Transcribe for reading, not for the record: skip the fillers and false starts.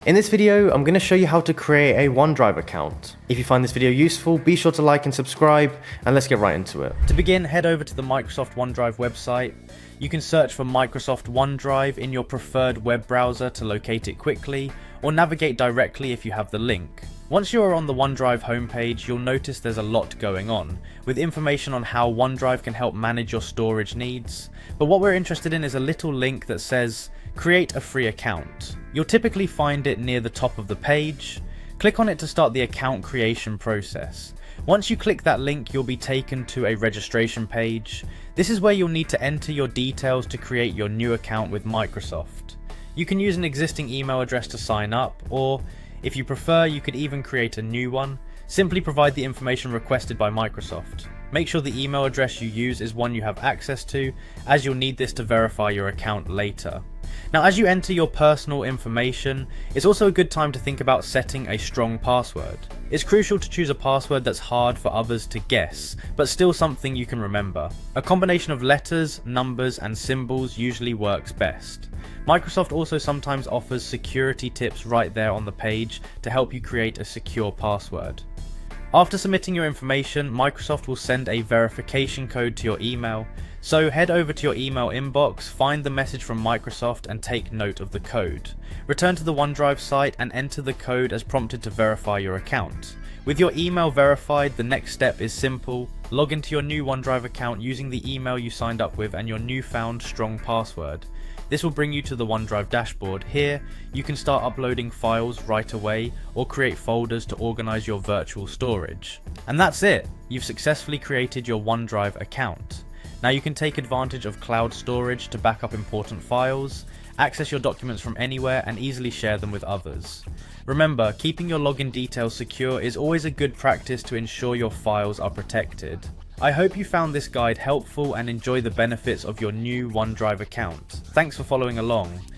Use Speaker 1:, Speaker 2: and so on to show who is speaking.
Speaker 1: In this video, I'm going to show you how to create a OneDrive account. If you find this video useful, be sure to like and subscribe, and let's get right into it.
Speaker 2: To begin, head over to the Microsoft OneDrive website. You can search for Microsoft OneDrive in your preferred web browser to locate it quickly, or navigate directly if you have the link. Once you are on the OneDrive homepage, you'll notice there's a lot going on, with information on how OneDrive can help manage your storage needs. But what we're interested in is a little link that says, create a free account. You'll typically find it near the top of the page. Click on it to start the account creation process. Once you click that link, you'll be taken to a registration page. This is where you'll need to enter your details to create your new account with Microsoft. You can use an existing email address to sign up, or if you prefer, you could even create a new one. Simply provide the information requested by Microsoft. Make sure the email address you use is one you have access to, as you'll need this to verify your account later. Now, as you enter your personal information, it's also a good time to think about setting a strong password. It's crucial to choose a password that's hard for others to guess, but still something you can remember. A combination of letters, numbers, and symbols usually works best. Microsoft also sometimes offers security tips right there on the page to help you create a secure password. After submitting your information, Microsoft will send a verification code to your email. So head over to your email inbox, find the message from Microsoft and take note of the code. Return to the OneDrive site and enter the code as prompted to verify your account. With your email verified, the next step is simple. Log into your new OneDrive account using the email you signed up with and your newfound strong password. This will bring you to the OneDrive dashboard. Here, you can start uploading files right away or create folders to organize your virtual storage. And that's it! You've successfully created your OneDrive account. Now you can take advantage of cloud storage to back up important files, access your documents from anywhere, and easily share them with others. Remember, keeping your login details secure is always a good practice to ensure your files are protected. I hope you found this guide helpful and enjoy the benefits of your new OneDrive account. Thanks for following along.